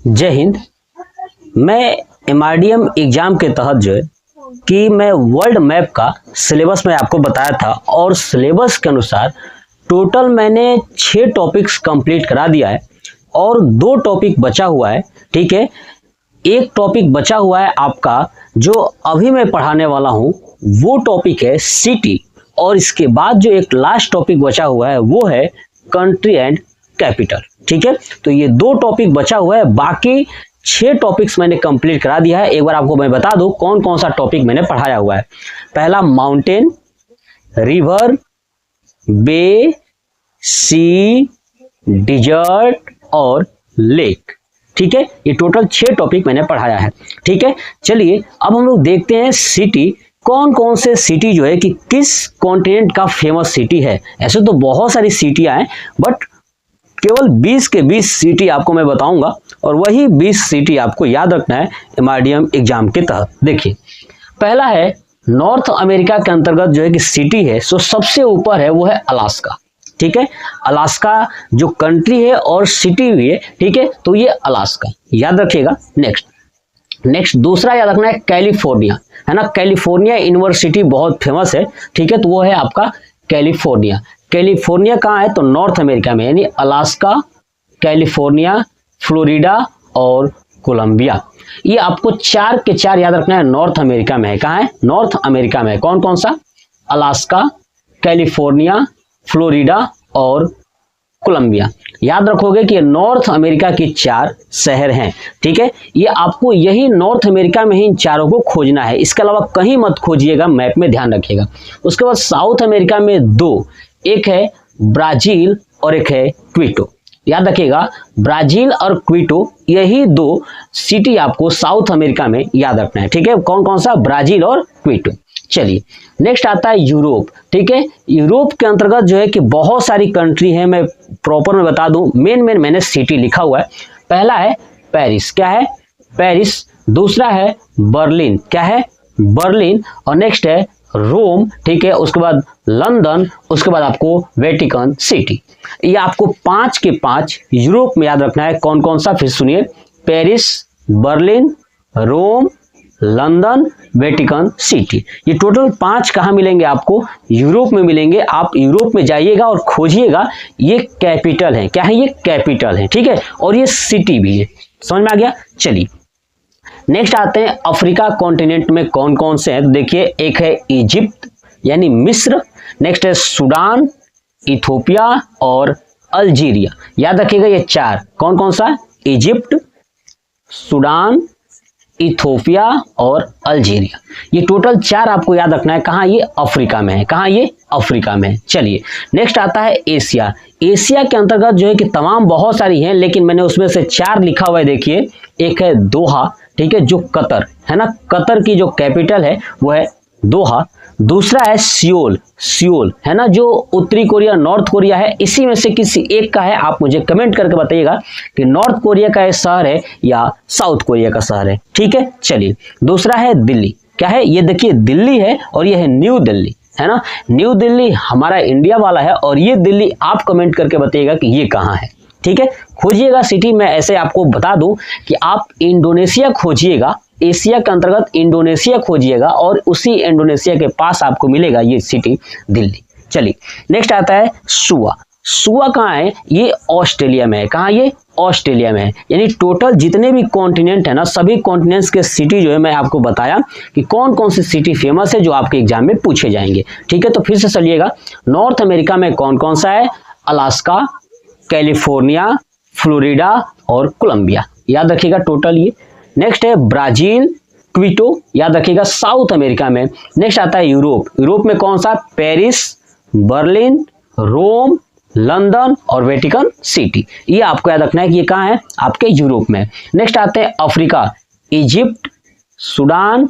जय हिंद। मैं MRDM exam के तहत जो है कि मैं वर्ल्ड मैप का सिलेबस में आपको बताया था और सिलेबस के अनुसार टोटल मैंने 6 टॉपिक्स कंप्लीट करा दिया है और 2 टॉपिक बचा हुआ है। ठीक है, एक टॉपिक बचा हुआ है आपका जो अभी मैं पढ़ाने वाला हूँ, वो टॉपिक है सिटी, और इसके बाद जो एक लास्ट टॉपिक बचा हुआ है वो है कंट्री एंड कैपिटल। ठीक है, तो ये 2 टॉपिक बचा हुआ है, बाकी 6 टॉपिक्स मैंने कंप्लीट करा दिया है। एक बार आपको मैं बता दूं कौन कौन सा टॉपिक मैंने पढ़ाया हुआ है। पहला माउंटेन, रिवर, बे, सी, डिजर्ट और लेक। ठीक है, ये टोटल 6 टॉपिक मैंने पढ़ाया है। ठीक है, चलिए अब हम लोग देखते हैं सिटी, कौन कौन से सिटी जो है कि किस कॉन्टिनेंट का फेमस सिटी है। ऐसे तो बहुत सारी सिटियां हैं, बट केवल 20 के 20 सिटी आपको मैं बताऊंगा और वही 20 सिटी आपको याद रखना है MRDM एग्जाम के तहत। देखिए, पहला है नॉर्थ अमेरिका के अंतर्गत जो है कि सिटी है, सो सबसे ऊपर है वो है अलास्का। ठीक है, अलास्का जो कंट्री है और सिटी भी है। ठीक है, तो ये अलास्का याद रखिएगा। नेक्स्ट दूसरा याद रखना है कैलिफोर्निया, है ना। कैलिफोर्निया यूनिवर्सिटी बहुत फेमस है। ठीक है, तो वो है आपका कैलिफोर्निया। कैलिफोर्निया कहाँ है? तो नॉर्थ अमेरिका में, यानी अलास्का, कैलिफोर्निया, फ्लोरिडा और कोलंबिया। ये आपको 4 के 4 याद रखना है, नॉर्थ अमेरिका में है। कहाँ है? नॉर्थ अमेरिका में है। कौन कौन सा? अलास्का, कैलिफोर्निया, फ्लोरिडा और कोलंबिया। याद रखोगे कि नॉर्थ अमेरिका की 4 शहर हैं। ठीक है, ये आपको यही नॉर्थ अमेरिका में ही इन चारों को खोजना है, इसके अलावा कहीं मत खोजिएगा, मैप में ध्यान रखिएगा। उसके बाद साउथ अमेरिका में 2, एक है ब्राजील और एक है क्विटो। याद रखिएगा, ब्राजील और क्विटो, यही 2 सिटी आपको साउथ अमेरिका में याद रखना है। ठीक है, कौन कौन सा? ब्राजील और क्विटो। चलिए, नेक्स्ट आता है यूरोप। ठीक है, यूरोप के अंतर्गत जो है कि बहुत सारी कंट्री है, मैं प्रॉपर में बता दूं, मेन मैंने सिटी लिखा हुआ है। पहला है पेरिस। क्या है? पेरिस। दूसरा है बर्लिन। क्या है? बर्लिन। और नेक्स्ट है रोम। ठीक है, उसके बाद लंदन, उसके बाद आपको वेटिकन सिटी। ये आपको 5 के 5 यूरोप में याद रखना है। कौन कौन सा? फिर सुनिए, पेरिस, बर्लिन, रोम, लंदन, वेटिकन सिटी। ये टोटल 5 कहाँ मिलेंगे आपको? यूरोप में मिलेंगे। आप यूरोप में जाइएगा और खोजिएगा, ये कैपिटल है। क्या है? ये कैपिटल है। ठीक है, और ये सिटी भी है। समझ में आ गया? चलिए, नेक्स्ट आते हैं अफ्रीका कॉन्टिनेंट में कौन कौन से हैं। तो देखिए, एक है इजिप्ट यानी मिस्र, नेक्स्ट है सूडान, इथोपिया और अल्जीरिया। याद रखिएगा ये 4। कौन कौन सा? इजिप्ट, सूडान, इथोपिया और अल्जीरिया। ये टोटल 4 आपको याद रखना है। कहाँ? ये अफ्रीका में है। कहाँ? ये अफ्रीका में है। चलिए, नेक्स्ट आता है एशिया। एशिया के अंतर्गत जो है कि तमाम बहुत सारी हैं, लेकिन मैंने उसमें से 4 लिखा हुआ है। देखिए, एक है दोहा। ठीक है, जो कतर है ना, कतर की जो कैपिटल है वो है दोहा। दूसरा है सियोल। सियोल है ना, जो उत्तरी कोरिया, नॉर्थ कोरिया है, इसी में से किसी एक का है। आप मुझे कमेंट करके बताइएगा कि नॉर्थ कोरिया का ये शहर है या साउथ कोरिया का शहर है। ठीक है, चलिए, दूसरा है दिल्ली। क्या है? ये देखिए, दिल्ली है और ये है न्यू दिल्ली, है ना। न्यू दिल्ली हमारा इंडिया वाला है और ये दिल्ली आप कमेंट करके बताइएगा कि ये कहाँ है। ठीक है, खोजिएगा सिटी। मैं ऐसे आपको बता दूं कि आप इंडोनेशिया खोजिएगा, एशिया के अंतर्गत इंडोनेशिया खोजिएगा और उसी इंडोनेशिया के पास आपको मिलेगा ये सिटी दिल्ली। चलिए, नेक्स्ट आता है सुआ। सुआ कहाँ है? ये ऑस्ट्रेलिया में है। कहाँ? ये ऑस्ट्रेलिया में है। यानी टोटल जितने भी कॉन्टिनेंट है ना, सभी कॉन्टिनेंट्स के सिटी जो है मैं आपको बताया कि कौन कौन सी सिटी फेमस है जो आपके एग्जाम में पूछे जाएंगे। ठीक है, तो फिर से चलिएगा, नॉर्थ अमेरिका में कौन कौन सा है? अलास्का, कैलिफोर्निया, फ्लोरिडा और कोलंबिया। याद रखिएगा टोटल ये। नेक्स्ट है ब्राजील, क्विटो। याद रखिएगा साउथ अमेरिका में। नेक्स्ट आता है यूरोप। यूरोप में कौन सा? पेरिस, बर्लिन, रोम, लंदन और वेटिकन सिटी। ये आपको याद रखना है कि ये कहाँ है? आपके यूरोप में। नेक्स्ट आते हैं अफ्रीका, इजिप्ट, सूडान,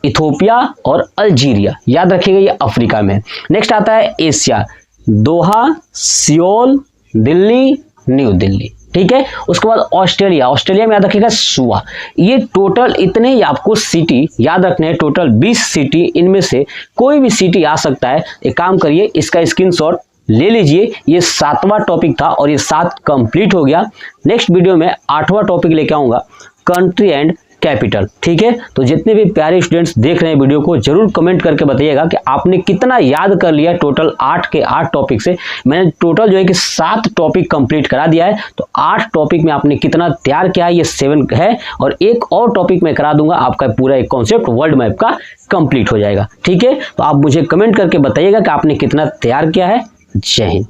इथोपिया और अल्जीरिया। याद रखिएगा ये अफ्रीका में। नेक्स्ट आता है एशिया, दोहा, सियोल, दिल्ली, न्यू दिल्ली। ठीक है, उसके बाद ऑस्ट्रेलिया। ऑस्ट्रेलिया में याद रखिएगा सुआ। ये टोटल इतने ही आपको सिटी याद रखने हैं, टोटल 20 सिटी। इनमें से कोई भी सिटी आ सकता है। एक काम करिए, इसका स्क्रीनशॉट ले लीजिए। ये 7वां टॉपिक था और ये 7 कंप्लीट हो गया। नेक्स्ट वीडियो में 8वां टॉपिक लेके आऊंगा, कंट्री एंड कैपिटल। ठीक है, तो जितने भी प्यारे स्टूडेंट्स देख रहे हैं वीडियो को, जरूर कमेंट करके बताइएगा कि आपने कितना याद कर लिया। टोटल 8 के 8 टॉपिक से मैंने टोटल जो है कि 7 टॉपिक कंप्लीट करा दिया है, तो 8 टॉपिक में आपने कितना तैयार किया है, ये 7 है। और एक और टॉपिक मैं करा दूंगा, आपका पूरा एक कॉन्सेप्ट वर्ल्ड मैप का कंप्लीट हो जाएगा। ठीक है, तो आप मुझे कमेंट करके बताइएगा कि आपने कितना तैयार किया है। जय हिंद।